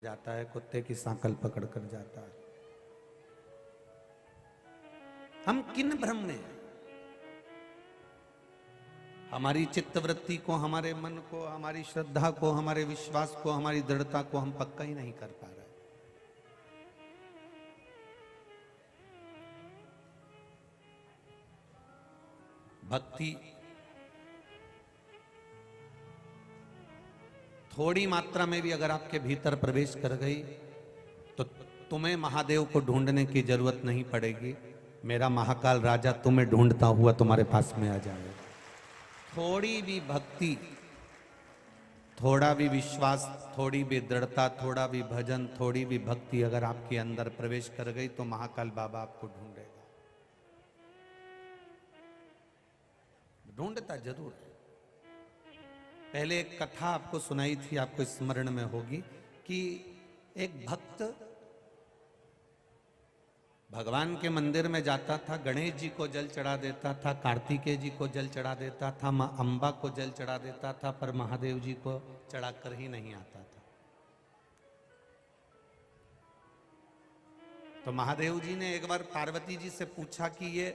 जाता है, कुत्ते की सांकल पकड़ कर जाता है। हम किन भ्रम में हैं? हमारी चित्तवृत्ति को, हमारे मन को, हमारी श्रद्धा को, हमारे विश्वास को, हमारी दृढ़ता को हम पक्का ही नहीं कर पा रहे। भक्ति थोड़ी मात्रा में भी अगर आपके भीतर प्रवेश कर गई तो तुम्हें महादेव को ढूंढने की जरूरत नहीं पड़ेगी। मेरा महाकाल राजा तुम्हें ढूंढता हुआ तुम्हारे पास में आ जाएगा। थोड़ी भी भक्ति, थोड़ा भी विश्वास, थोड़ी भी दृढ़ता, थोड़ा भी भजन, थोड़ी भी भक्ति अगर आपके अंदर प्रवेश कर गई तो महाकाल बाबा आपको ढूंढेगा। ढूंढता जरूर है। पहले एक कथा आपको सुनाई थी, आपको स्मरण में होगी कि एक भक्त भगवान के मंदिर में जाता था, गणेश जी को जल चढ़ा देता था, कार्तिकेय जी को जल चढ़ा देता था, मां अंबा को जल चढ़ा देता था, पर महादेव जी को चढ़ाकर ही नहीं आता था। तो महादेव जी ने एक बार पार्वती जी से पूछा कि ये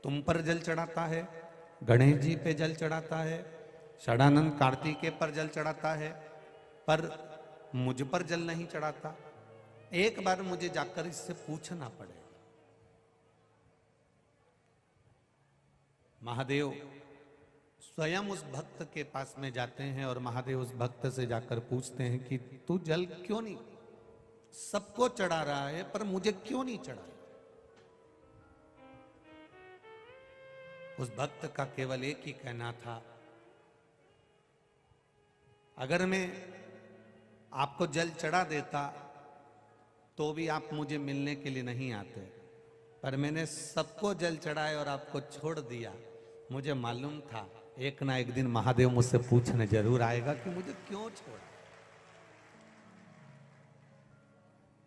तुम पर जल चढ़ाता है, गणेश जी पे जल चढ़ाता है, षडानंद कार्तिकेय पर जल चढ़ाता है, पर मुझ पर जल नहीं चढ़ाता। एक बार मुझे जाकर इससे पूछना पड़ेगा। महादेव स्वयं उस भक्त के पास में जाते हैं और महादेव उस भक्त से जाकर पूछते हैं कि तू जल क्यों नहीं, सबको चढ़ा रहा है पर मुझे क्यों नहीं चढ़ा। उस भक्त का केवल एक ही कहना था, अगर मैं आपको जल चढ़ा देता तो भी आप मुझे मिलने के लिए नहीं आते, पर मैंने सबको जल चढ़ाए और आपको छोड़ दिया। मुझे मालूम था एक ना एक दिन महादेव मुझसे पूछने जरूर आएगा कि मुझे क्यों छोड़ा।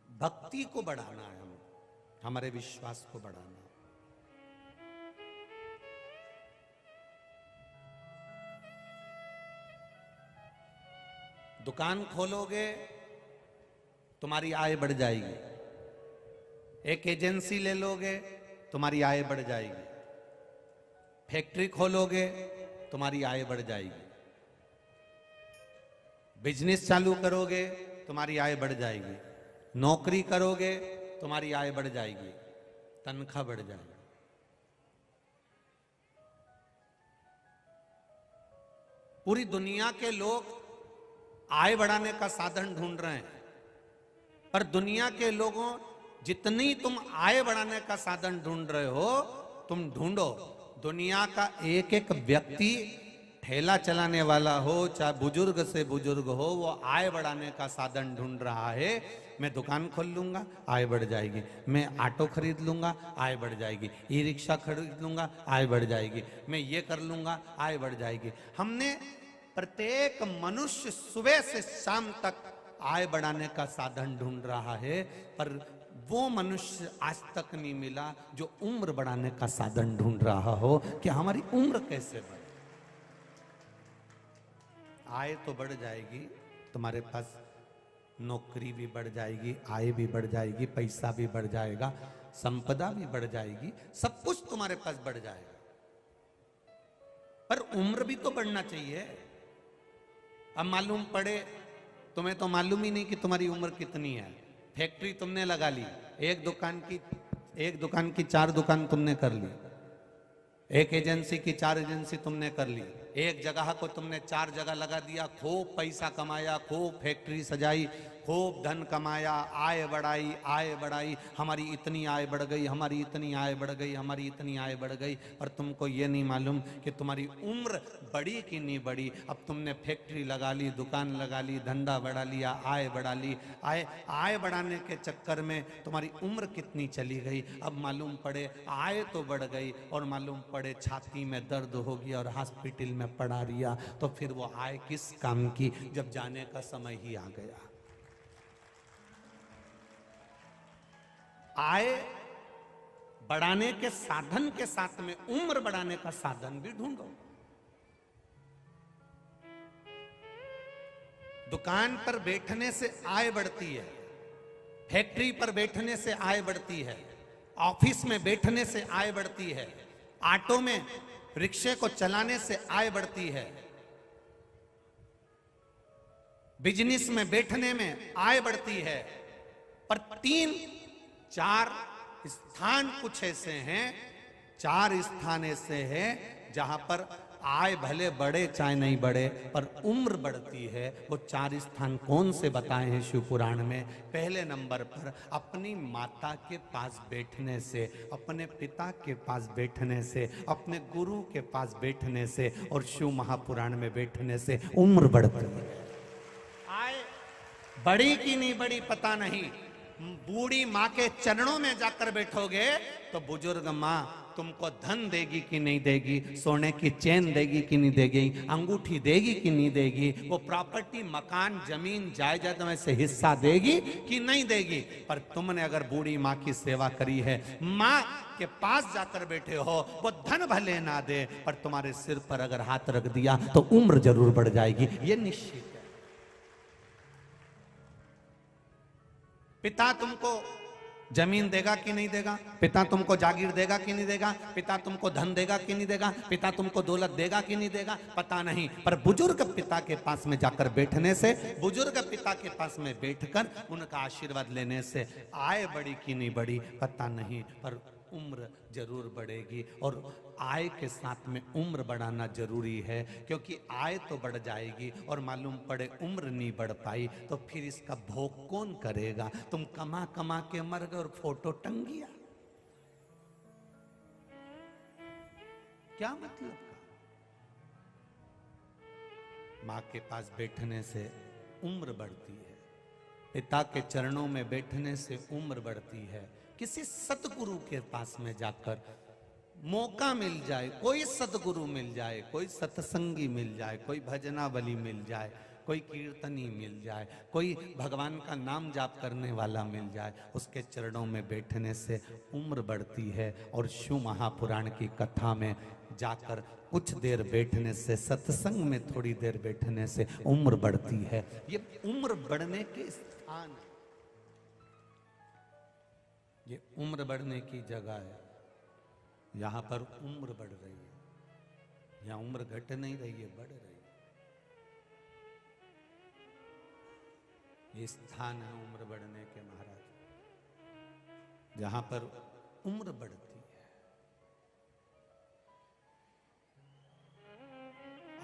भक्ति को बढ़ाना है, हमारे विश्वास को बढ़ाना है। दुकान खोलोगे तुम्हारी आय बढ़ जाएगी, एक एजेंसी ले लोगे तुम्हारी आय बढ़ जाएगी, फैक्ट्री खोलोगे तुम्हारी आय बढ़ जाएगी, बिजनेस चालू करोगे तुम्हारी आय बढ़ जाएगी, नौकरी करोगे तुम्हारी आय बढ़ जाएगी, तनख्वाह बढ़ जाएगी। पूरी दुनिया के लोग आय बढ़ाने का साधन ढूंढ रहे हैं, पर दुनिया के लोगों जितनी तुम आय बढ़ाने का साधन ढूंढ रहे हो, तुम ढूंढो। दुनिया का एक एक व्यक्ति, ठेला चलाने वाला हो चाहे बुजुर्ग से बुजुर्ग हो, वो आय बढ़ाने का साधन ढूंढ रहा है। मैं दुकान खोल लूंगा आय बढ़ जाएगी, मैं ऑटो खरीद लूंगा आय बढ़ जाएगी, ई रिक्शा खरीद लूंगा आय बढ़ जाएगी, मैं ये कर लूंगा आय बढ़ जाएगी। हमने प्रत्येक मनुष्य सुबह से शाम तक आय बढ़ाने का साधन ढूंढ रहा है, पर वो मनुष्य आज तक नहीं मिला जो उम्र बढ़ाने का साधन ढूंढ रहा हो कि हमारी उम्र कैसे बढ़े। आय तो बढ़ जाएगी, तुम्हारे पास नौकरी भी बढ़ जाएगी, आय भी बढ़ जाएगी, पैसा भी बढ़ जाएगा, संपदा भी बढ़ जाएगी, सब कुछ तुम्हारे पास बढ़ जाएगा, पर उम्र भी तो बढ़ना चाहिए। अब मालूम पड़े, तुम्हें तो मालूम ही नहीं कि तुम्हारी उम्र कितनी है। फैक्ट्री तुमने लगा ली, एक दुकान की 4 दुकान तुमने कर ली, एक एजेंसी की 4 एजेंसी तुमने कर ली, एक जगह को तुमने 4 जगह लगा दिया, खूब पैसा कमाया, खूब फैक्ट्री सजाई, खूब धन कमाया, आय बढ़ाई, हमारी इतनी आय बढ़ गई, हमारी इतनी आय बढ़ गई, हमारी इतनी आय बढ़ गई, पर तुमको ये नहीं मालूम कि तुम्हारी उम्र बढ़ी कि नहीं बढ़ी। अब तुमने फैक्ट्री लगा ली, दुकान लगा ली, धंधा बढ़ा लिया, आय बढ़ा ली, आय बढ़ाने के चक्कर में तुम्हारी उम्र कितनी चली गई। अब मालूम पड़े आय तो बढ़ गई और मालूम पड़े छाती में दर्द हो गया और हॉस्पिटल में पड़ा रिया, तो फिर वो आय किस काम की जब जाने का समय ही आ गया। आय बढ़ाने के साधन के साथ में उम्र बढ़ाने का साधन भी ढूंढो। दुकान पर बैठने से आय बढ़ती है, फैक्ट्री पर बैठने से आय बढ़ती है, ऑफिस में बैठने से आय बढ़ती है, ऑटो में रिक्शे को चलाने से आय बढ़ती है, बिजनेस में बैठने में आय बढ़ती है। पर 3-4 स्थान कुछ ऐसे हैं, 4 स्थान ऐसे हैं जहां पर आय भले बढ़े चाहे नहीं बढ़े पर उम्र बढ़ती है। वो 4 स्थान कौन से बताए हैं शिव पुराण में? पहले नंबर पर अपनी माता के पास बैठने से, अपने पिता के पास बैठने से, अपने गुरु के पास बैठने से और शिव महापुराण में बैठने से उम्र बढ़ती है। आय बड़ी की नहीं बड़ी पता नहीं, बूढ़ी माँ के चरणों में जाकर बैठोगे तो बुजुर्ग माँ तुमको धन देगी कि नहीं देगी, सोने की चेन देगी कि नहीं देगी, अंगूठी देगी कि नहीं देगी, वो प्रॉपर्टी मकान जमीन जायदाद में से हिस्सा देगी कि नहीं देगी। पर तुमने अगर बूढ़ी माँ की सेवा करी है, माँ के पास जाकर बैठे हो, वो धन भले ना दे पर तुम्हारे सिर पर अगर हाथ रख दिया तो उम्र जरूर बढ़ जाएगी, ये निश्चित है। पिता तुमको जमीन देगा कि नहीं देगा, पिता तुमको जागीर देगा कि नहीं देगा, पिता तुमको धन देगा कि नहीं देगा, पिता तुमको दौलत देगा कि नहीं देगा, पता नहीं। पर बुजुर्ग पिता के पास में जाकर बैठने से, बुजुर्ग पिता के पास में बैठकर उनका आशीर्वाद लेने से आय बढ़ी कि नहीं बढ़ी पता नहीं, पर उम्र जरूर बढ़ेगी। और आय के साथ में उम्र बढ़ाना जरूरी है, क्योंकि आय तो बढ़ जाएगी और मालूम पड़े उम्र नहीं बढ़ पाई तो फिर इसका भोग कौन करेगा? तुम कमा कमा के मर गए और फोटो टंग गया, क्या मतलब का? माँ के पास बैठने से उम्र बढ़ती है, पिता के चरणों में बैठने से उम्र बढ़ती है। किसी सतगुरु के पास में जाकर मौका मिल जाए, कोई सतगुरु मिल जाए, कोई सत्संगी मिल जाए, कोई भजनावली मिल जाए, कोई कीर्तनी मिल जाए, कोई भगवान का नाम जाप करने वाला मिल जाए, उसके चरणों में बैठने से उम्र बढ़ती है। और शिव महापुराण की कथा में जाकर कुछ देर बैठने से, सत्संग में थोड़ी देर बैठने से उम्र बढ़ती है। ये उम्र बढ़ने के स्थान, ये उम्र बढ़ने की जगह है। यहां पर उम्र बढ़ रही है, यहां उम्र घट नहीं रही है, बढ़ रही है। ये स्थान है उम्र बढ़ने के महाराज, जहां पर उम्र बढ़ती है।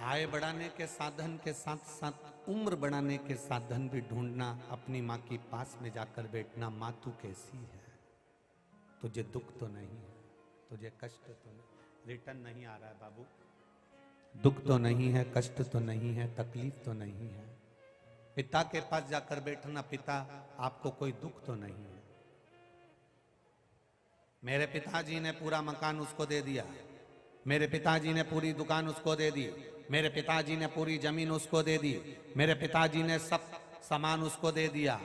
आय बढ़ाने के साधन के साथ साथ उम्र बढ़ाने के साधन भी ढूंढना, अपनी माँ के पास में जाकर बैठना। माँ तू कैसी है, तुझे दुख तो नहीं है, तुझे कष्ट तो नहीं, रिटर्न नहीं आ रहा है बाबू, दुख तो नहीं है, कष्ट तो नहीं है, तकलीफ तो नहीं है। पिता के पास जाकर बैठना, पिता आपको कोई दुख तो नहीं है। मेरे पिताजी ने पूरा मकान उसको दे दिया, मेरे पिताजी ने पूरी दुकान उसको दे दी, मेरे पिताजी ने पूरी जमीन उसको दे दी, मेरे पिताजी ने सब सामान उसको दे दिया।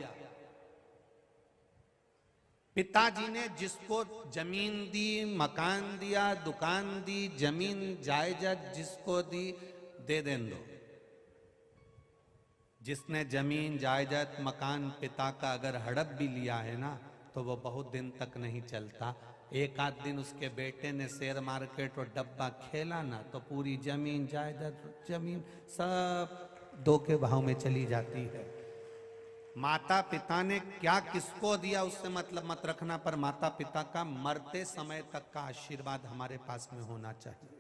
पिताजी ने जिसको जमीन दी, मकान दिया, दुकान दी, जमीन जायदाद जिसको दी, दे दें दो। जिसने जमीन जायदाद मकान पिता का अगर हड़प भी लिया है ना, तो वो बहुत दिन तक नहीं चलता। एक आध दिन उसके बेटे ने शेयर मार्केट और डब्बा खेला ना, तो पूरी जमीन जायदाद, जमीन सब 2 के भाव में चली जाती है। माता पिता ने क्या किसको दिया उससे मतलब मत रखना, पर माता पिता का मरते समय तक का आशीर्वाद हमारे पास में होना चाहिए।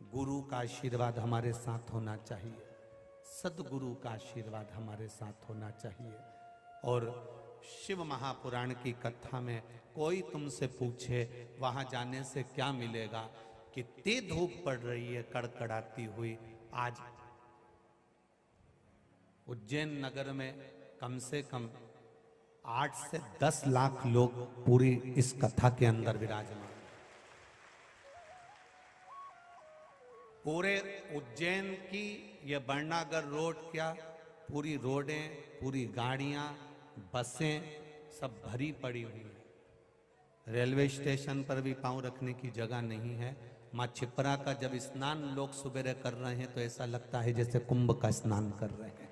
गुरु का आशीर्वाद हमारे साथ होना चाहिए, सदगुरु का आशीर्वाद हमारे साथ होना चाहिए। और शिव महापुराण की कथा में कोई तुमसे पूछे वहां जाने से क्या मिलेगा, कितनी धूप पड़ रही है कड़कड़ाती हुई। आज उज्जैन नगर में कम से कम 8 से 10 लाख लोग पूरी इस कथा के अंदर विराजमान। पूरे उज्जैन की ये बरनागर रोड, क्या पूरी रोडें, पूरी गाड़ियां, बसें सब भरी पड़ी हुई है। रेलवे स्टेशन पर भी पांव रखने की जगह नहीं है। माँ छिपरा का जब स्नान लोग सुबह कर रहे हैं तो ऐसा लगता है जैसे कुंभ का स्नान कर रहे हैं।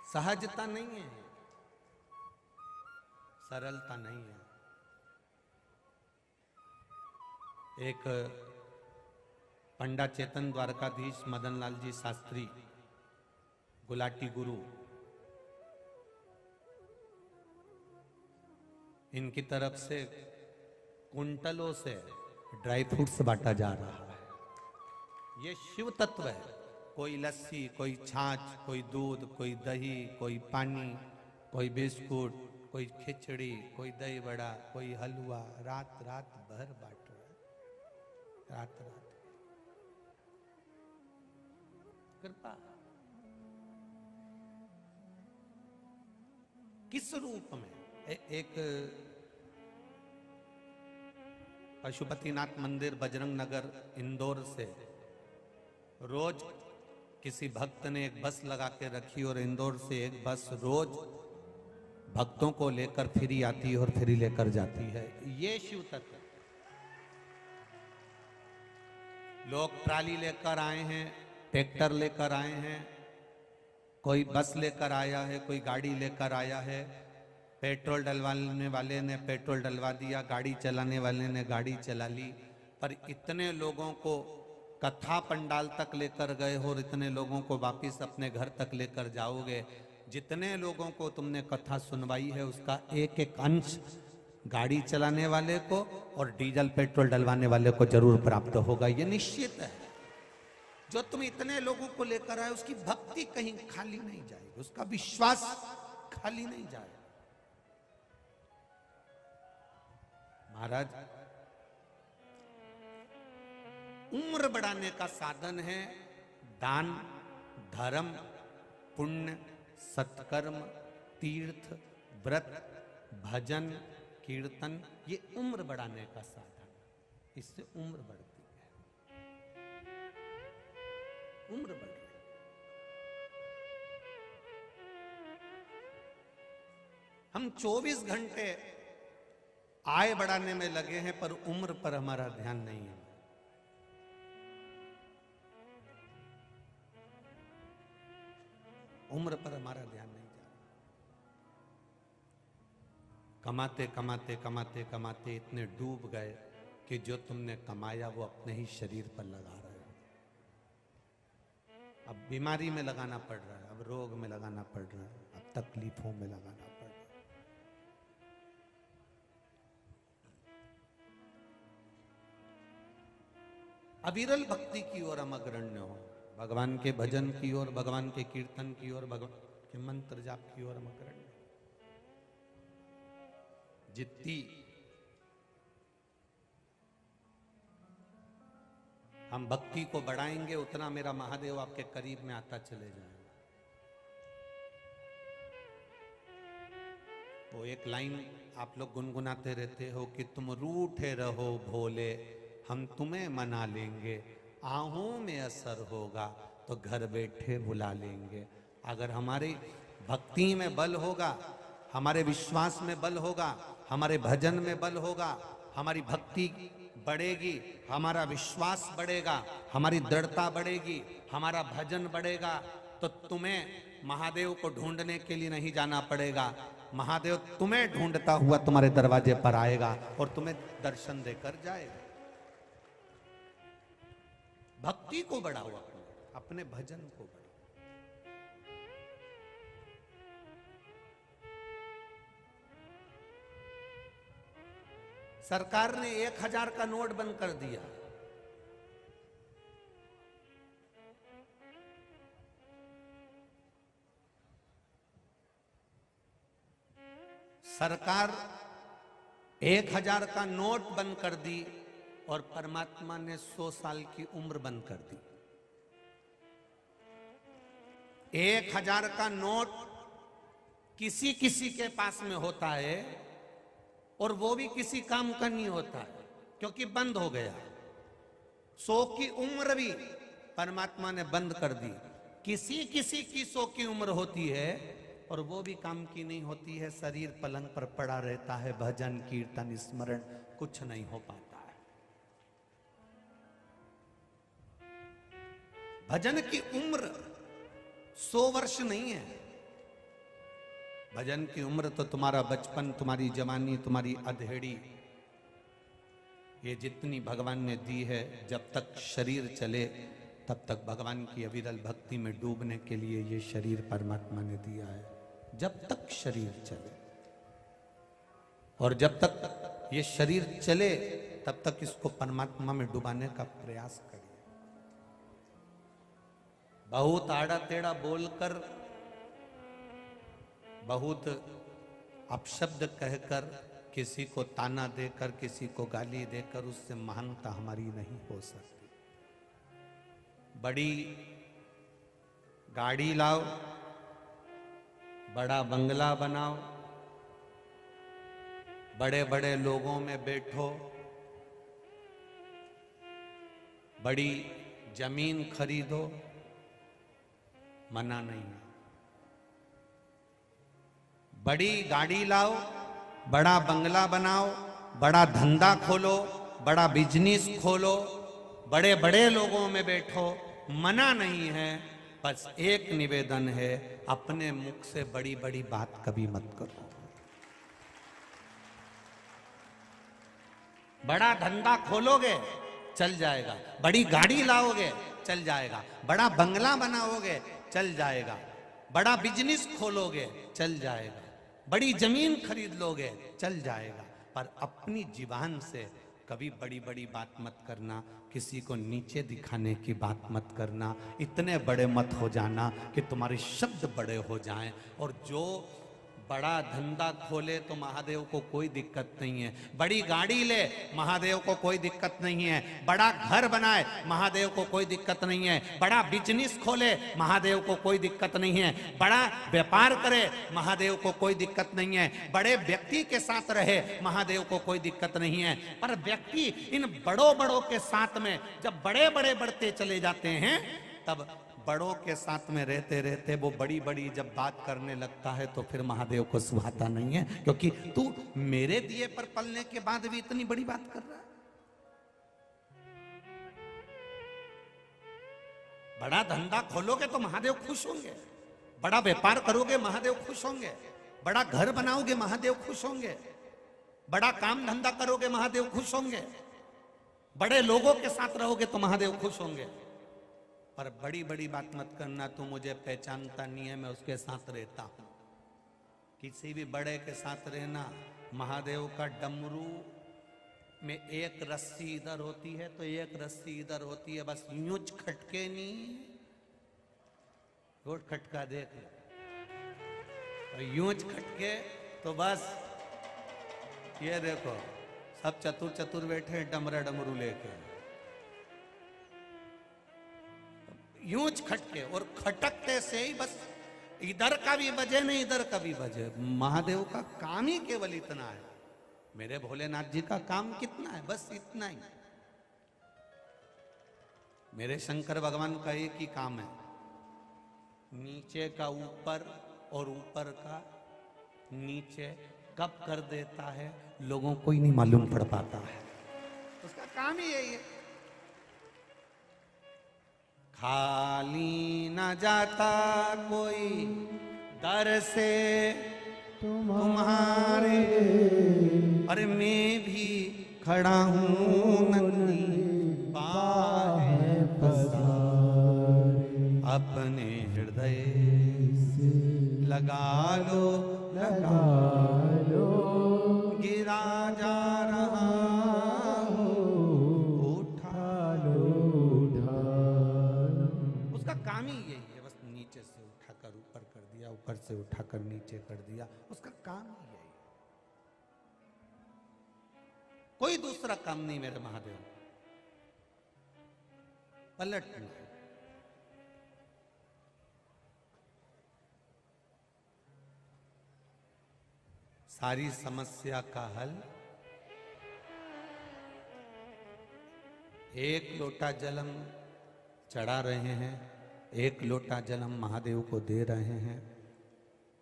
सहजता नहीं है, सरलता नहीं है। एक पंडित चेतन द्वारकाधीश मदन लाल जी शास्त्री, गुलाटी गुरु, इनकी तरफ से कुंटलों से ड्राई फ्रूट्स बांटा जा रहा है। ये शिव तत्व है। कोई लस्सी, कोई छाछ, कोई दूध, कोई दही, कोई पानी, कोई बिस्कुट, कोई खिचड़ी, कोई दही बड़ा, कोई हलवा, रात रात भर बांट रहा है, रात रात। कृपा किस रूप में? एक पशुपतिनाथ मंदिर बजरंग नगर इंदौर से रोज किसी भक्त ने एक बस लगा के रखी और इंदौर से एक बस रोज भक्तों को लेकर फ्री आती है और फ्री लेकर जाती है। ये शिव तत्व। लोग ट्राली लेकर आए हैं, ट्रैक्टर लेकर आए हैं, कोई बस लेकर आया है, कोई गाड़ी लेकर आया है। पेट्रोल डलवाने वाले ने पेट्रोल डलवा दिया, गाड़ी चलाने वाले ने गाड़ी चला ली, पर इतने लोगों को कथा पंडाल तक लेकर गए और इतने लोगों को वापिस अपने घर तक लेकर जाओगे। जितने लोगों को तुमने कथा सुनवाई है उसका एक एक अंश गाड़ी चलाने वाले को और डीजल पेट्रोल डलवाने वाले को जरूर प्राप्त होगा, ये निश्चित है। जो तुम इतने लोगों को लेकर आए उसकी भक्ति कहीं खाली नहीं जाएगी, उसका विश्वास खाली नहीं जाएगा। महाराज, उम्र बढ़ाने का साधन है दान, धर्म, पुण्य, सत्कर्म, तीर्थ, व्रत, भजन, कीर्तन। ये उम्र बढ़ाने का साधन, इससे उम्र बढ़ती है, उम्र बढ़ रही। हम 24 घंटे आय बढ़ाने में लगे हैं पर उम्र पर हमारा ध्यान नहीं है। उम्र पर हमारा ध्यान नहीं जा रहा। कमाते कमाते कमाते कमाते इतने डूब गए कि जो तुमने कमाया वो अपने ही शरीर पर लगा रहे हो। अब बीमारी में लगाना पड़ रहा है, अब रोग में लगाना पड़ रहा है, अब तकलीफों में लगाना पड़ रहा है। अविरल भक्ति की ओर हम अग्रण्य हो, भगवान के भजन की ओर, भगवान के कीर्तन की ओर, भगवान के मंत्र जाप की ओर हम अग्रण्य। जितनी हम भक्ति को बढ़ाएंगे उतना मेरा महादेव आपके करीब में आता चले जाएगा। वो एक लाइन आप लोग गुनगुनाते रहते हो कि तुम रूठे रहो भोले, हम तुम्हें मना लेंगे, आहों में असर होगा तो घर बैठे बुला लेंगे। अगर हमारी भक्ति में बल होगा, हमारे विश्वास में बल होगा, हमारे भजन में बल होगा, हमारी भक्ति बढ़ेगी, हमारा विश्वास बढ़ेगा, हमारी दृढ़ता बढ़ेगी, हमारा भजन बढ़ेगा, तो तुम्हें महादेव को ढूंढने के लिए नहीं जाना पड़ेगा। महादेव तुम्हें ढूंढता हुआ तुम्हारे दरवाजे पर आएगा और तुम्हें दर्शन देकर जाएगा। भक्ति को बढ़ाओ, अपने भजन को बढ़ाओ। सरकार ने 1000 का नोट बंद कर दिया। सरकार 1000 का नोट बंद कर दी और परमात्मा ने 100 साल की उम्र बंद कर दी। 1000 का नोट किसी किसी के पास में होता है और वो भी किसी काम का नहीं होता है क्योंकि बंद हो गया। 100 की उम्र भी परमात्मा ने बंद कर दी। किसी किसी की 100 की उम्र होती है और वो भी काम की नहीं होती है, शरीर पलंग पर पड़ा रहता है, भजन कीर्तन स्मरण कुछ नहीं हो पाता है। भजन की उम्र 100 वर्ष नहीं है, भजन की उम्र तो तुम्हारा बचपन, तुम्हारी जवानी, तुम्हारी अधेड़ी, ये जितनी भगवान ने दी है, जब तक शरीर चले तब तक भगवान की अविरल भक्ति में डूबने के लिए ये शरीर परमात्मा ने दिया है। जब तक शरीर चले, और जब तक ये शरीर चले तब तक इसको परमात्मा में डुबाने का प्रयास करिए। बहुत आड़ा टेढ़ा बोलकर, बहुत अपशब्द कहकर, किसी को ताना देकर, किसी को गाली देकर उससे महानता हमारी नहीं हो सकती। बड़ी गाड़ी लाओ, बड़ा बंगला बनाओ, बड़े बड़े लोगों में बैठो, बड़ी जमीन खरीदो, मना नहीं है। बड़ी गाड़ी लाओ, बड़ा बंगला बनाओ, बड़ा धंधा खोलो, बड़ा बिजनेस खोलो, बड़े बड़े लोगों में बैठो, मना नहीं है। बस एक निवेदन है, अपने मुख से बड़ी बड़ी बात कभी मत करो। बड़ा धंधा खोलोगे चल जाएगा, बड़ी गाड़ी लाओगे चल जाएगा, बड़ा बंगला बनाओगे चल जाएगा, बड़ा बिजनेस खोलोगे चल जाएगा, बड़ी जमीन खरीद लोगे चल जाएगा, पर अपनी जीवान से कभी बड़ी बड़ी बात मत करना, किसी को नीचे दिखाने की बात मत करना, इतने बड़े मत हो जाना कि तुम्हारे शब्द बड़े हो जाएं। और जो बड़ा धंधा खोले तो महादेव को कोई दिक्कत नहीं है, बड़ी गाड़ी ले महादेव को कोई दिक्कत नहीं है, बड़ा घर बनाए महादेव को कोई दिक्कत नहीं है, बड़ा बिजनेस खोले महादेव को कोई दिक्कत नहीं है, बड़ा व्यापार करे महादेव को कोई दिक्कत नहीं है, बड़े व्यक्ति के साथ रहे महादेव को कोई दिक्कत नहीं है। पर व्यक्ति इन बड़ों बड़ों के साथ में जब बड़े बड़े बढ़ते चले जाते हैं, तब बड़ों के साथ में रहते रहते वो बड़ी बड़ी जब बात करने लगता है तो फिर महादेव को सुहाता नहीं है, क्योंकि तू मेरे दिए पर पलने के बाद भी इतनी बड़ी बात कर रहा है। बड़ा धंधा खोलोगे तो महादेव खुश होंगे, बड़ा व्यापार करोगे महादेव खुश होंगे, बड़ा घर बनाओगे महादेव खुश होंगे, बड़ा काम धंधा करोगे महादेव खुश होंगे, बड़े लोगों के साथ रहोगे तो महादेव खुश होंगे। पर बड़ी बड़ी बात मत करना, तू मुझे पहचानता नहीं है, मैं उसके साथ रहता हूं। किसी भी बड़े के साथ रहना, महादेव का डमरू में एक रस्सी इधर होती है तो एक रस्सी इधर होती है, बस यूं खटके नहीं, रोड खटका देख लो, यूं खटके तो बस ये देखो सब चतुर चतुर बैठे हैं डमरा डमरू लेके, यूं खटके, और खटकते से ही बस इधर का भी बजे नहीं इधर का भी बजे। महादेव का काम ही केवल इतना है, मेरे भोलेनाथ जी का काम कितना है, बस इतना ही। मेरे शंकर भगवान का एक ही काम है, नीचे का ऊपर और ऊपर का नीचे कब कर देता है लोगों को ही नहीं मालूम पड़ पाता है, उसका काम ही यही है। खाली न जाता कोई दर से तुम्हारे, अरे मैं भी खड़ा हूँ नंदी बाहें पसारे, अपने हृदय से लगा लो गिरा जा रहा हूँ, उठा लो उसका काम ही यही है, बस नीचे से उठाकर ऊपर कर दिया, ऊपर से उठाकर नीचे कर दिया, उसका काम ही यही। कोई दूसरा काम नहीं मेरे महादेव, पलट नहीं। सारी समस्या का हल एक लोटा जलम चढ़ा रहे हैं, एक लोटा जलम महादेव को दे रहे हैं,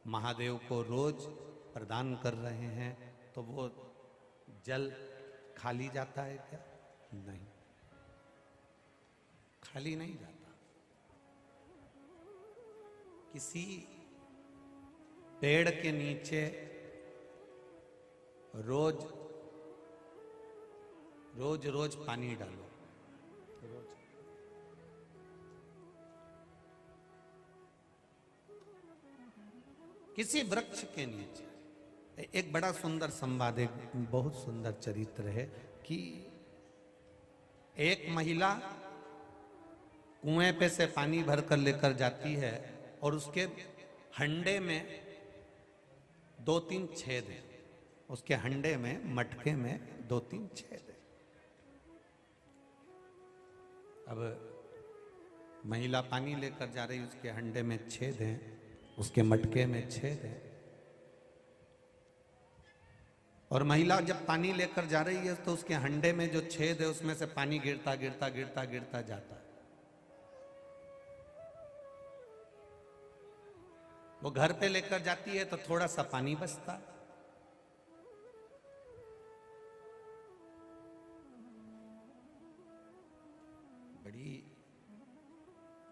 महादेव को रोज प्रदान कर रहे हैं, तो वो जल खाली जाता है क्या? नहीं, खाली नहीं जाता। किसी पेड़ के नीचे रोज रोज रोज पानी डालो। रोज किसी वृक्ष के नीचे। एक बड़ा सुंदर संवाद, एक बहुत सुंदर चरित्र है कि एक महिला कुएं पे से पानी भरकर लेकर जाती है और उसके हंडे में 2-3 छेद हैं। उसके हंडे में, मटके में 2-3 छेद हैं। अब महिला पानी लेकर जा रही, उसके हंडे में छेद हैं, उसके मटके में छेद हैं। और महिला जब पानी लेकर जा रही है तो उसके हंडे में जो छेद है उसमें से पानी गिरता गिरता गिरता गिरता जाता है। वो घर पे लेकर जाती है तो थोड़ा सा पानी बचता है। बड़ी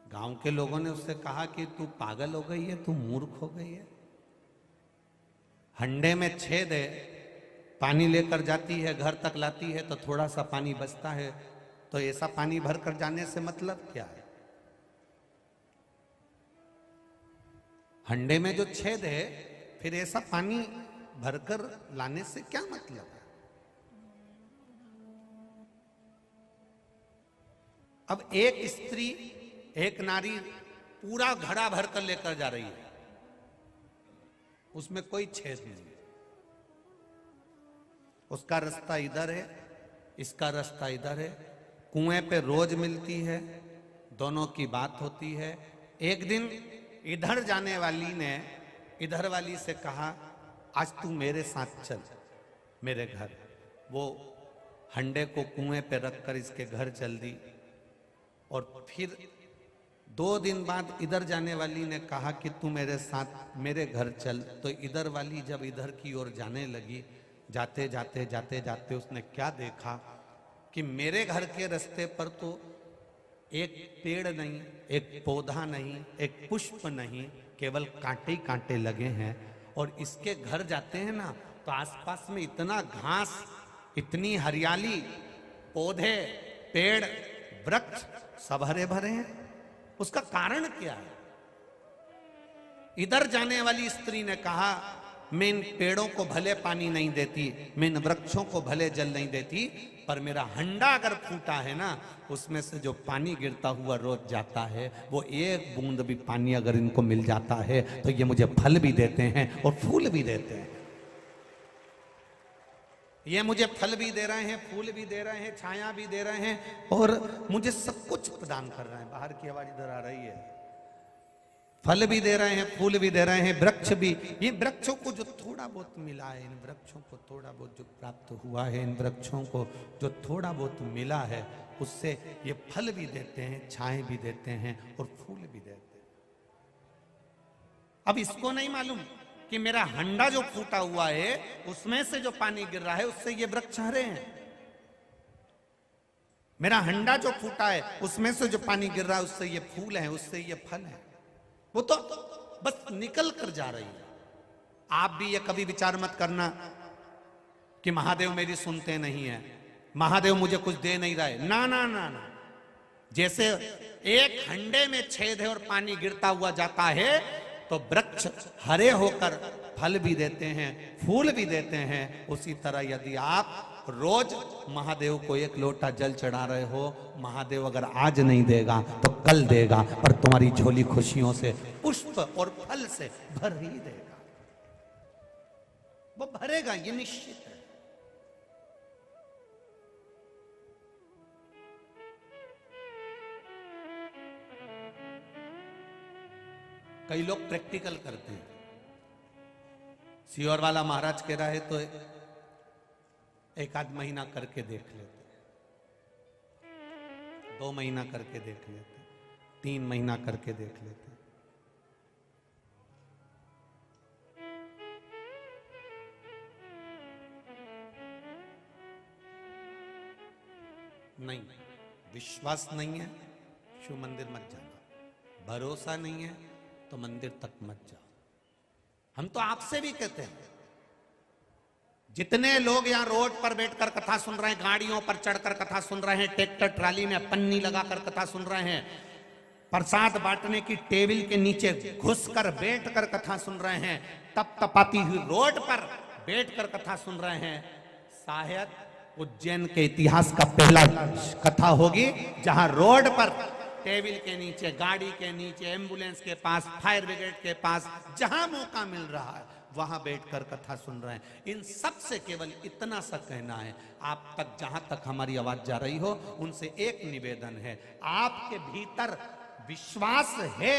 गांव के लोगों ने उससे कहा कि तू पागल हो गई है, तू मूर्ख हो गई है। हंडे में छेद है, पानी लेकर जाती है, घर तक लाती है तो थोड़ा सा पानी बचता है, तो ऐसा पानी भर कर जाने से मतलब क्या है? हंडे में जो छेद है, फिर ऐसा पानी भरकर लाने से क्या मतलब है? अब एक स्त्री, एक नारी पूरा घड़ा भरकर लेकर जा रही है, उसमें कोई छेद नहीं। उसका रास्ता इधर है, इसका रास्ता इधर है। कुएं पे रोज मिलती है, दोनों की बात होती है। एक दिन इधर जाने वाली ने इधर वाली से कहा, आज तू मेरे साथ चल मेरे घर। वो हंडे को कुएं पे रखकर इसके घर चल दी। और फिर 2 दिन बाद इधर जाने वाली ने कहा कि तू मेरे साथ मेरे घर चल। तो इधर वाली जब इधर की ओर जाने लगी, जाते जाते जाते जाते उसने क्या देखा कि मेरे घर के रास्ते पर तो एक पेड़ नहीं, एक पौधा नहीं, एक पुष्प नहीं, केवल कांटे ही कांटे लगे हैं। और इसके घर जाते हैं ना तो आसपास में इतना घास, इतनी हरियाली, पौधे, पेड़, वृक्ष सब हरे भरे हैं। उसका कारण क्या है? इधर जाने वाली स्त्री ने कहा, मैं इन पेड़ों को भले पानी नहीं देती, मैं इन वृक्षों को भले जल नहीं देती, पर मेरा हंडा अगर फूटा है ना, उसमें से जो पानी गिरता हुआ रोज जाता है, वो एक बूंद भी पानी अगर इनको मिल जाता है तो ये मुझे फल भी देते हैं और फूल भी देते हैं। ये मुझे फल भी दे रहे हैं, फूल भी दे रहे हैं, छाया भी दे रहे हैं और मुझे सब कुछ प्रदान कर रहे हैं। बाहर की आवाज इधर आ रही है। फल भी दे रहे हैं, फूल भी दे रहे हैं, वृक्ष भी। ये वृक्षों को जो थोड़ा बहुत मिला है, इन वृक्षों को थोड़ा बहुत जो प्राप्त हुआ है, इन वृक्षों को जो थोड़ा बहुत मिला है, उससे ये फल भी देते हैं, छाए भी देते हैं और फूल भी देते हैं। अब इसको नहीं मालूम कि मेरा हंडा जो फूटा हुआ है, उसमें से जो पानी गिर रहा है, उससे ये वृक्ष हरे हैं। मेरा हंडा जो फूटा है, उसमें से जो पानी गिर रहा है, उससे ये फूल है, उससे ये फल है। वो तो बस निकल कर जा रही है। आप भी ये कभी विचार मत करना कि महादेव मेरी सुनते नहीं है, महादेव मुझे कुछ दे नहीं रहा है। ना ना ना ना, जैसे एक हंडे में छेद है और पानी गिरता हुआ जाता है, तो वृक्ष हरे होकर फल भी देते हैं, फूल भी देते हैं। उसी तरह यदि आप रोज महादेव को एक लोटा जल चढ़ा रहे हो, महादेव अगर आज नहीं देगा तो कल देगा, पर तुम्हारी झोली खुशियों से, पुष्प और फल से भर ही देगा। वो भरेगा, ये निश्चित है। कई लोग प्रैक्टिकल करते हैं। सियोर वाला महाराज कह रहा है तो 1 आध महीना करके देख लेते, 2 महीना करके देख लेते, 3 महीना करके देख लेते। नहीं, विश्वास नहीं है, शिव मंदिर मत जाना। भरोसा नहीं है तो मंदिर तक मत जाओ। हम तो आपसे भी कहते हैं, जितने लोग यहां रोड पर बैठकर कथा सुन रहे हैं, गाड़ियों पर चढ़कर कथा सुन रहे हैं, ट्रैक्टर ट्राली में पन्नी लगाकर कथा सुन रहे हैं, प्रसाद बांटने की टेबल के नीचे घुसकर बैठकर कथा सुन रहे हैं, तप तपाती हुई रोड पर बैठकर कथा सुन रहे हैं, शायद उज्जैन के इतिहास का पहला कथा होगी जहां रोड पर टेबल के नीचे, गाड़ी के नीचे, एम्बुलेंस के पास, फायर ब्रिगेड के पास, जहां मौका मिल रहा है वहां बैठकर कथा सुन रहे हैं। इन सब से केवल इतना सा कहना है, आप तक जहां तक हमारी आवाज जा रही हो, उनसे एक निवेदन है, आपके भीतर विश्वास है,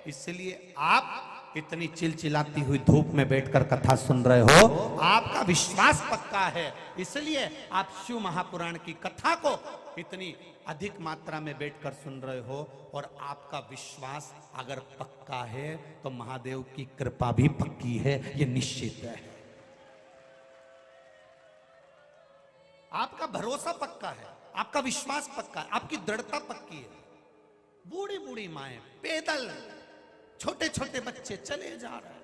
इसलिए आप इतनी चिलचिलाती हुई धूप में बैठकर कथा सुन रहे हो, आपका विश्वास पक्का है, इसलिए आप शिव महापुराण की कथा को इतनी अधिक मात्रा में बैठकर सुन रहे हो, और आपका विश्वास अगर पक्का है तो महादेव की कृपा भी पक्की है, ये निश्चित है। आपका भरोसा पक्का है, आपका विश्वास पक्का है, आपकी दृढ़ता पक्की है। बूढ़ी बूढ़ी माएं पैदल, छोटे छोटे बच्चे चले जा रहे हैं,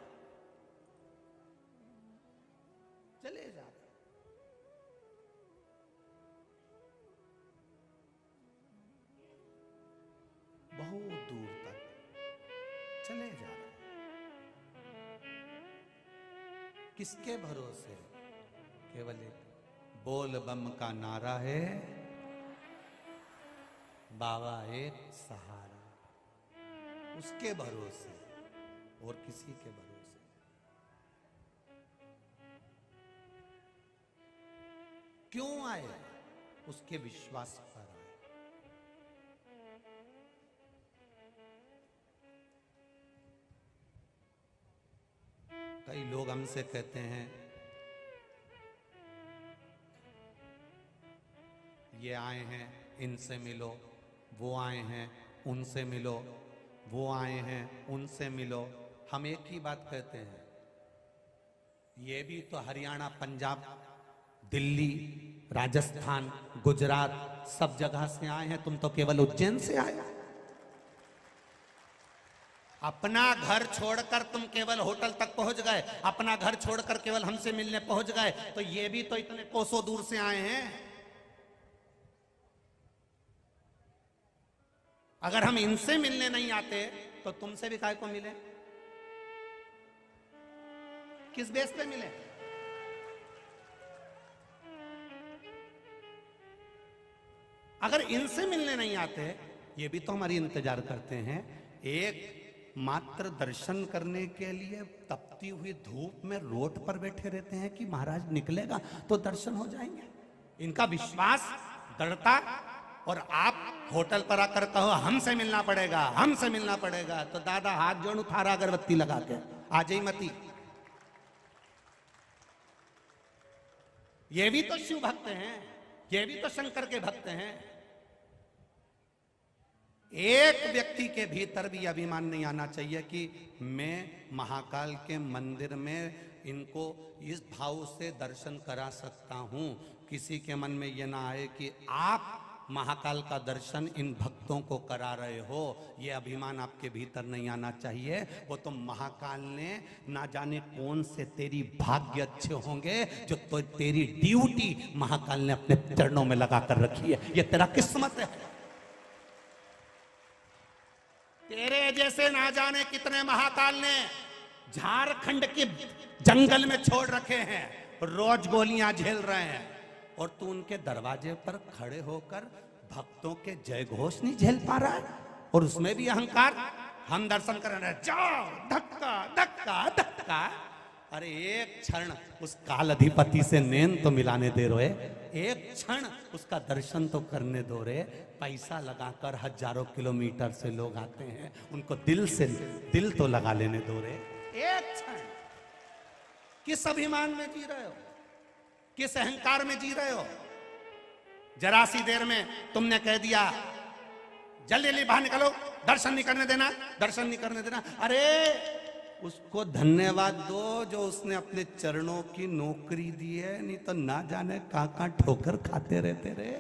चले जा रहे हैं, बहुत दूर तक चले जा रहे हैं। किसके भरोसे? केवल एक बोल बम का नारा है, बाबा एक सहारा, उसके भरोसे और किसी के भरोसे। क्यों आए? उसके विश्वास पर आए। कई लोग हमसे कहते हैं, ये आए हैं इनसे मिलो, वो आए हैं उनसे मिलो, वो आए हैं उनसे मिलो। हम एक ही बात कहते हैं, ये भी तो हरियाणा, पंजाब, दिल्ली, राजस्थान, गुजरात सब जगह से आए हैं, तुम तो केवल उज्जैन से आए। अपना घर छोड़कर तुम केवल होटल तक पहुंच गए, अपना घर छोड़कर केवल हमसे मिलने पहुंच गए, तो ये भी तो इतने कोसों दूर से आए हैं। अगर हम इनसे मिलने नहीं आते तो तुमसे भी काहे को मिले? किस बेस पे मिले? अगर इनसे मिलने नहीं आते, ये भी तो हमारी इंतजार करते हैं, एक मात्र दर्शन करने के लिए तपती हुई धूप में रोड पर बैठे रहते हैं कि महाराज निकलेगा तो दर्शन हो जाएंगे। इनका विश्वास, दृढ़ता, और आप होटल पर आकर कहो हमसे मिलना पड़ेगा, हमसे मिलना पड़ेगा, तो दादा हाथ जोड़ उठारा अगरबत्ती लगा के आ जाई मती। ये भी तो शिव भक्त हैं, ये भी तो शंकर के भक्त हैं। एक व्यक्ति के भीतर भी अभिमान नहीं आना चाहिए कि मैं महाकाल के मंदिर में इनको इस भाव से दर्शन करा सकता हूं। किसी के मन में यह ना आए कि आप महाकाल का दर्शन इन भक्तों को करा रहे हो, ये अभिमान आपके भीतर नहीं आना चाहिए। वो तो महाकाल ने ना जाने कौन से तेरी भाग्य अच्छे होंगे जो तो तेरी ड्यूटी महाकाल ने अपने चरणों में लगा कर रखी है, ये तेरा किस्मत है। तेरे जैसे ना जाने कितने महाकाल ने झारखंड के जंगल में छोड़ रखे हैं, रोज गोलियां झेल रहे हैं, और तू उनके दरवाजे पर खड़े होकर भक्तों के जय घोष नहीं झेल पा रहा है, और उसमें भी अहंकार। हम दर्शन कर रहे हैं, जाओ, धक्का धक्का धक्का। अरे एक क्षण उस काल अधिपति से नैन तो मिलाने दे रहे, एक क्षण उसका दर्शन तो करने दो रे। पैसा लगाकर हजारों किलोमीटर से लोग आते हैं, उनको दिल से दिल तो लगा लेने दो रे। एक क्षण किस अभिमान में जी रहे हो, किस अहंकार में जी रहे हो? जरा सी देर में तुमने कह दिया जल्दी जल्दी बाहर निकलो, दर्शन नहीं करने देना, दर्शन नहीं करने देना। अरे उसको धन्यवाद दो जो उसने अपने चरणों की नौकरी दी है, नहीं तो ना जाने कहां कहां ठोकर खाते रहते रे,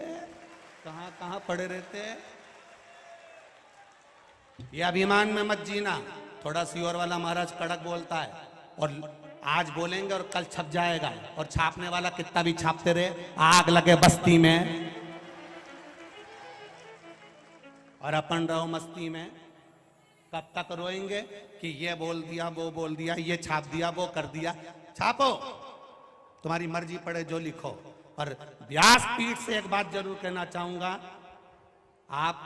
कहां कहां पड़े रहते। ये अभिमान में मत जीना। थोड़ा सियोर वाला महाराज कड़क बोलता है, और आज बोलेंगे और कल छप जाएगा, और छापने वाला कितना भी छापते रहे, आग लगे बस्ती में और अपन रहो मस्ती में। कब तक रोएंगे कि ये बोल दिया, वो बोल दिया, ये छाप दिया, वो कर दिया। छापो, तुम्हारी मर्जी पड़े जो लिखो। पर व्यासपीठ से एक बात जरूर कहना चाहूंगा, आप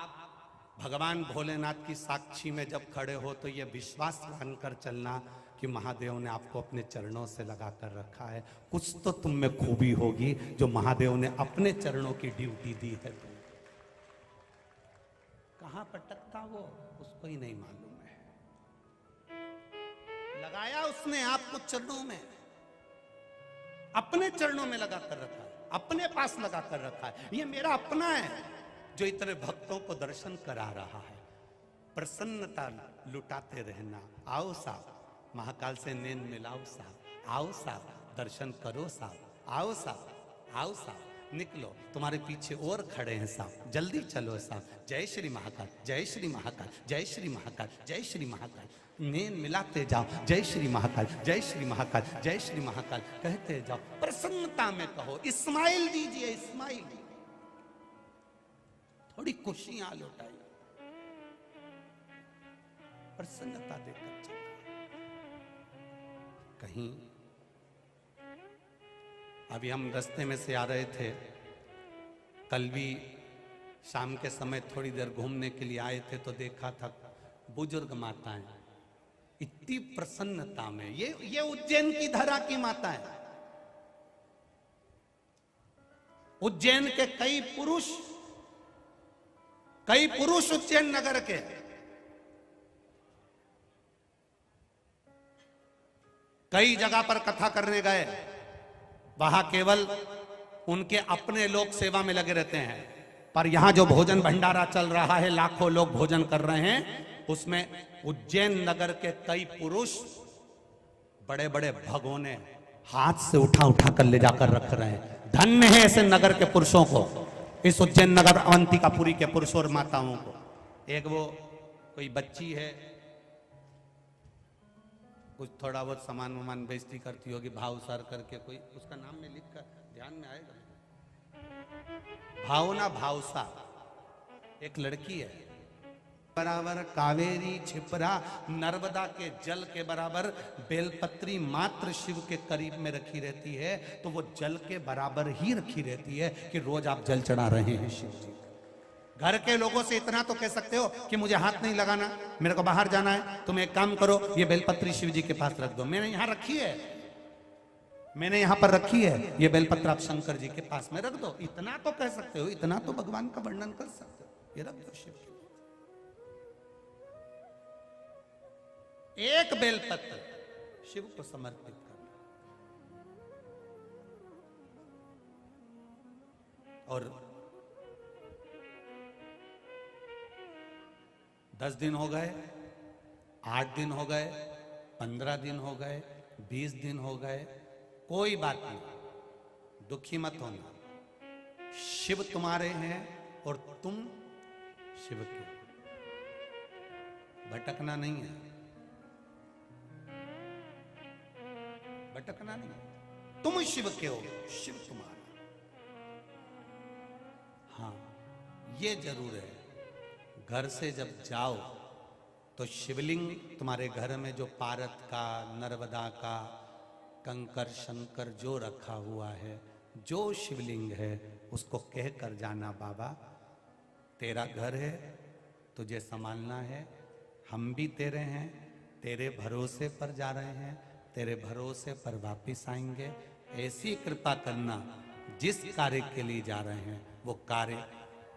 भगवान भोलेनाथ की साक्षी में जब खड़े हो तो ये विश्वास मानकर चलना कि महादेव ने आपको अपने चरणों से लगा कर रखा है। कुछ तो तुम में खूबी होगी जो महादेव ने अपने चरणों की ड्यूटी दी है। तुम कहां पटकता वो उसको ही नहीं मालूम है। लगाया उसने आपको चरणों में, अपने चरणों में लगा कर रखा है, अपने पास लगा कर रखा है। ये मेरा अपना है जो इतने भक्तों को दर्शन करा रहा है। प्रसन्नता लुटाते रहना। आओ साहब, महाकाल से नैन मिलाओ साहब, आओ साहब, दर्शन करो साहब, आओ साहब, आओ साहब, निकलो, तुम्हारे पीछे और खड़े हैं साहब, जल्दी चलो साहब। जय श्री महाकाल, जय श्री महाकाल, जय श्री महाकाल, जय श्री महाकाल। नैन मिलाते जाओ, जय श्री महाकाल, जय श्री महाकाल, जय श्री महाकाल कहते जाओ। प्रसन्नता में कहो, इस्माइल दीजिए, इस्माइल, थोड़ी खुशियां लौटाइए, प्रसन्नता देकर चलो। कहीं अभी हम रास्ते में से आ रहे थे, कल भी शाम के समय थोड़ी देर घूमने के लिए आए थे तो देखा था बुजुर्ग माताएं इतनी प्रसन्नता में। ये उज्जैन की धरा की माता है। उज्जैन के कई पुरुष उज्जैन नगर के कई जगह पर कथा करने गए, वहां केवल उनके अपने लोग सेवा में लगे रहते हैं। पर यहां जो भोजन भंडारा चल रहा है, लाखों लोग भोजन कर रहे हैं, उसमें उज्जैन नगर के कई पुरुष बड़े बड़े भगोने हाथ से उठा उठा कर ले जाकर रख रहे हैं। धन्य है ऐसे नगर के पुरुषों को, इस उज्जैन नगर अवंतिकापुरी के पुरुषों और माताओं को। एक वो कोई बच्ची है, कुछ थोड़ा बहुत सामान वामान बेइज्जती करती होगी, भावसार करके, कोई उसका नाम में लिख कर ध्यान में आएगा, भावना भावसा, एक लड़की है, बराबर कावेरी छिपरा नर्मदा के जल के बराबर बेलपत्री मात्र शिव के करीब में रखी रहती है। तो वो जल के बराबर ही रखी रहती है कि रोज आप जल चढ़ा रहे हैं शिव जी। घर के लोगों से इतना तो कह सकते हो कि मुझे हाथ नहीं लगाना, मेरे को बाहर जाना है, तुम एक काम करो, ये बेलपत्री शिव जी के पास रख दो। मैंने यहां रखी है, मैंने यहां पर रखी है, ये बेलपत्र आप शंकर जी के पास में रख दो। इतना तो कह सकते हो, इतना तो भगवान का वर्णन कर सकते हो, ये रख दो शिव के। एक बेलपत्र शिव को समर्पित करना। और 10 दिन हो गए, 8 दिन हो गए, 15 दिन हो गए, 20 दिन हो गए, कोई बात नहीं, दुखी मत होना। शिव तुम्हारे हैं और तुम शिव के, भटकना नहीं है, भटकना नहीं। तुम शिव के हो, शिव तुम्हारा। हाँ, ये जरूर है, घर से जब जाओ तो शिवलिंग तुम्हारे घर में जो पारत का, नर्मदा का, कंकर शंकर जो रखा हुआ है, जो शिवलिंग है, उसको कह कर जाना, बाबा तेरा घर है, तुझे संभालना है, हम भी तेरे हैं, तेरे भरोसे पर जा रहे हैं, तेरे भरोसे पर वापिस आएंगे। ऐसी कृपा करना, जिस कार्य के लिए जा रहे हैं वो कार्य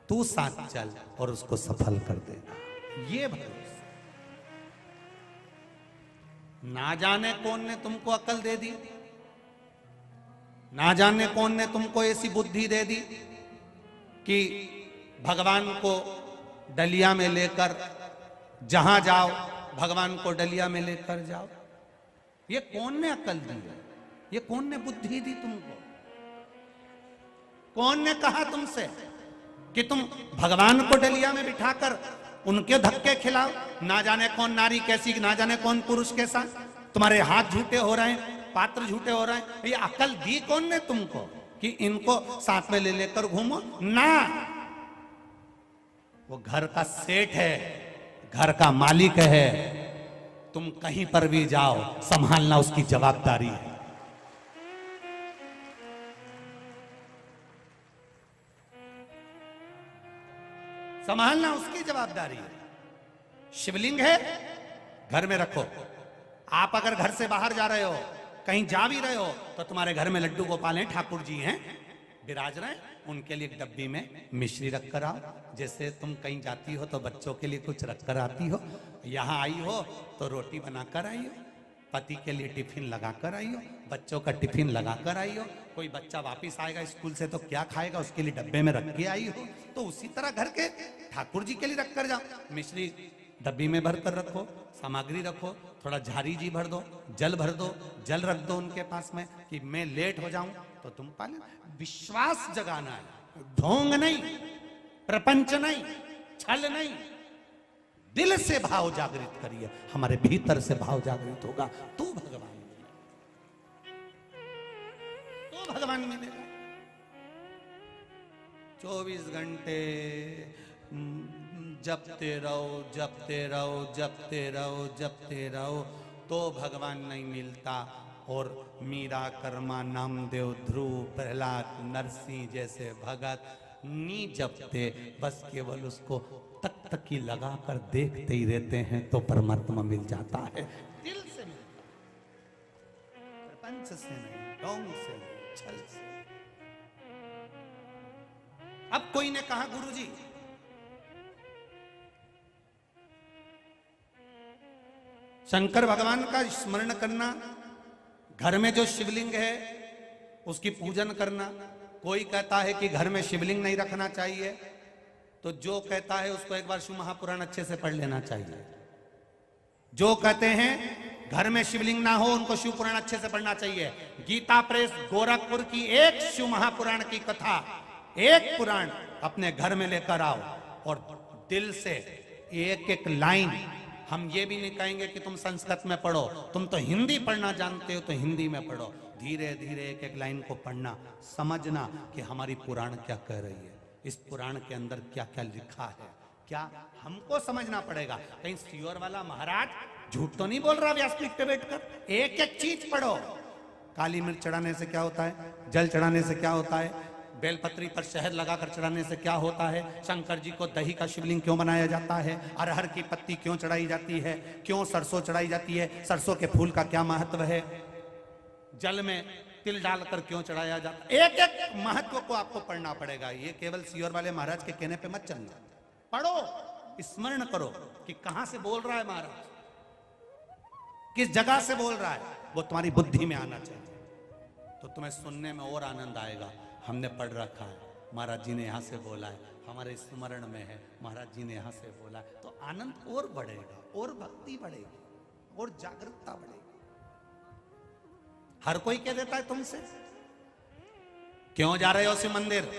तू साथ चल और उसको सफल कर देना, ये भरोसा। ना जाने कौन ने तुमको अकल दे दी, ना जाने कौन ने तुमको ऐसी बुद्धि दे दी कि भगवान को डलिया में लेकर जहां जाओ भगवान को डलिया में लेकर जाओ। ये कौन ने अकल दी है? ये कौन ने बुद्धि दी तुमको? कौन ने कहा तुमसे कि तुम भगवान को डलिया में बिठाकर उनके धक्के खिलाओ? ना जाने कौन नारी कैसी, ना जाने कौन पुरुष कैसा। तुम्हारे हाथ झूठे हो रहे हैं, पात्र झूठे हो रहे हैं। ये अकल दी कौन ने तुमको कि इनको साथ में ले लेकर घूमो ना? वो घर का सेठ है, घर का मालिक है। तुम कहीं पर भी जाओ, संभालना उसकी जवाबदारी है। संभालना उसकी जवाबदारी है। शिवलिंग है, घर में रखो। आप अगर घर से बाहर जा रहे हो, कहीं जा भी रहे हो, तो तुम्हारे घर में लड्डू गोपाल हैं, ठाकुर जी हैं, विराज रहे, उनके लिए एक डब्बी में मिश्री रख कर आओ। जैसे तुम कहीं जाती हो तो बच्चों के लिए कुछ रख कर आती हो, यहाँ आई हो तो रोटी बनाकर आई हो, पति के लिए टिफिन लगा कर आई हो, बच्चों का टिफिन लगा कर आई हो। कोई बच्चा वापिस आएगा स्कूल से तो क्या खाएगा, उसके लिए डब्बे में रख के आई हो। तो उसी तरह घर के ठाकुर जी के लिए रख कर जाओ। मिश्री डब्बी में भर कर रखो, सामग्री रखो, थोड़ा झारी जी भर दो, जल भर दो, जल रख दो उनके पास में कि मैं लेट हो जाऊं तो तुम पाले। विश्वास जगाना है, ढोंग नहीं, प्रपंच नहीं, छल नहीं। दिल से भाव जागृत करिए, हमारे भीतर से भाव जागृत होगा तो भगवान मिलेगा, तो भगवान मिलेगा। 24 घंटे जपते रहो, जपते रहो, जपते रहो, जपते रहो, तो भगवान नहीं मिलता। और मीरा, कर्मा, नामदेव, ध्रुव, प्रहलाद, नरसिंह जैसे भगत नी जपते, बस केवल उसको तक तकी लगा कर देखते ही रहते हैं तो परमात्मा मिल जाता है। दिल से मिलता, प्रपंच से नहीं, ढोंग से नहीं, छल से। अब कोई ने कहा गुरुजी शंकर भगवान का स्मरण करना, घर में जो शिवलिंग है उसकी पूजन करना। कोई कहता है कि घर में शिवलिंग नहीं रखना चाहिए, तो जो कहता है उसको एक बार शिव महापुराण अच्छे से पढ़ लेना चाहिए। जो कहते हैं घर में शिवलिंग ना हो, उनको शिव पुराण अच्छे से पढ़ना चाहिए। गीता प्रेस गोरखपुर की एक शिव महापुराण की कथा, एक पुराण अपने घर में लेकर आओ और दिल से एक एक लाइन। हम ये भी नहीं कहेंगे कि तुम संस्कृत में पढ़ो, तुम तो हिंदी पढ़ना जानते हो तो हिंदी में पढ़ो। धीरे धीरे एक एक लाइन को पढ़ना, समझना कि हमारी पुराण क्या कह रही है, इस पुराण के अंदर क्या क्या लिखा है, क्या हमको समझना पड़ेगा। कहीं सियोर वाला महाराज झूठ तो नहीं बोल रहा व्यासपीठ पे बैठकर। एक एक चीज पढ़ो। काली मिर्च चढ़ाने से क्या होता है, जल चढ़ाने से क्या होता है, बेलपत्री पर शहद लगाकर चढ़ाने से क्या होता है, शंकर जी को दही का शिवलिंग क्यों बनाया जाता है, अरहर की पत्ती क्यों चढ़ाई जाती है, क्यों सरसों चढ़ाई जाती है, सरसों के फूल का क्या महत्व है, जल में तिल डालकर क्यों चढ़ाया जाता है। एक एक महत्व को आपको पढ़ना पड़ेगा। ये केवल सियोर वाले महाराज के कहने पे मत चलना। पढ़ो, स्मरण करो कि कहां से बोल रहा है महाराज, किस जगह से बोल रहा है, वो तुम्हारी बुद्धि में आना चाहिए, तो तुम्हें सुनने में और आनंद आएगा। हमने पढ़ रखा है, महाराज जी ने यहाँ से बोला है, हमारे स्मरण में है, महाराज जी ने यहाँ से बोला है, तो आनंद और बढ़ेगा, और भक्ति बढ़ेगी, और जागरूकता बढ़ेगी। हर कोई कह देता है तुमसे, क्यों जा रहे हो शिव मंदिर,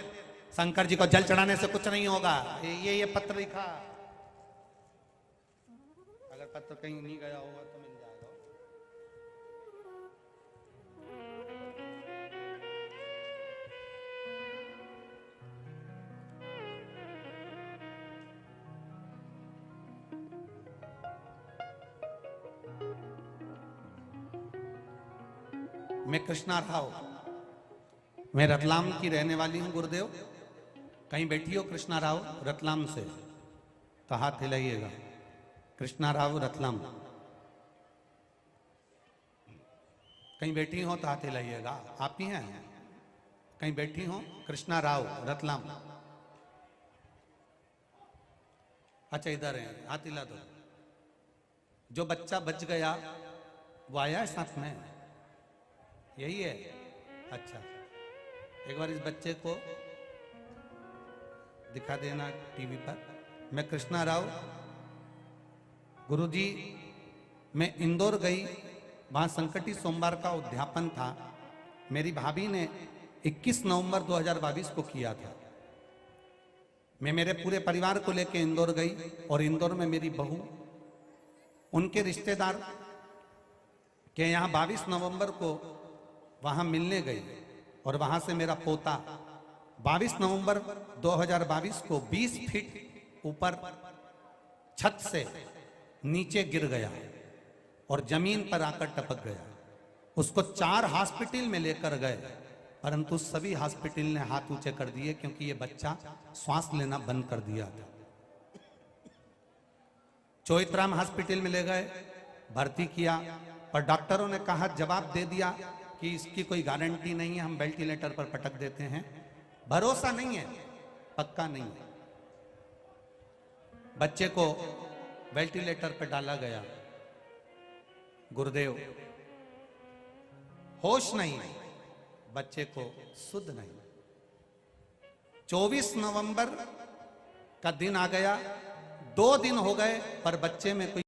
शंकर जी को जल चढ़ाने से कुछ नहीं होगा, ये पत्र लिखा। अगर पत्र कहीं नहीं गया होगा तो मिल जाएगा। मैं कृष्णा राव, मैं रतलाम की रहने वाली हूं गुरुदेव। कहीं बैठी हो कृष्णा राव रतलाम से तो हाथ हिलाइएगा। कृष्णा राव रतलाम, कहीं बैठी हो तो हाथ हिलाइएगा। आप ही हैं? कहीं बैठी हो? कृष्णा राव रतलाम, अच्छा इधर है, हाथ हिला दो। जो बच्चा बच गया वो आया है साथ में, यही है? अच्छा, एक बार इस बच्चे को दिखा देना टीवी पर। मैं कृष्णा राव, गुरुजी मैं इंदौर गई, वहां संकटी सोमवार का उद्यापन था। मेरी भाभी ने 21 नवंबर 2022 को किया था। मैं मेरे पूरे परिवार को लेकर इंदौर गई और इंदौर में मेरी बहू, उनके रिश्तेदार कि यहाँ 22 नवंबर को वहां मिलने गई और वहां से मेरा पोता 22 नवंबर 2022 को 20 फीट ऊपर छत से नीचे गिर गया और जमीन पर आकर टपक गया। उसको 4 हॉस्पिटल में लेकर गए, परंतु सभी हॉस्पिटल ने हाथ ऊंचे कर दिए क्योंकि ये बच्चा श्वास लेना बंद कर दिया था। चोइथराम हॉस्पिटल में ले गए, भर्ती किया, पर डॉक्टरों ने कहा, जवाब दे दिया कि इसकी कोई गारंटी नहीं है, हम वेंटिलेटर पर पटक देते हैं, भरोसा नहीं है, पक्का नहीं है। बच्चे को वेंटिलेटर पर डाला गया, गुरुदेव होश नहीं, बच्चे को सुध नहीं। 24 नवंबर का दिन आ गया, 2 दिन हो गए पर बच्चे में कोई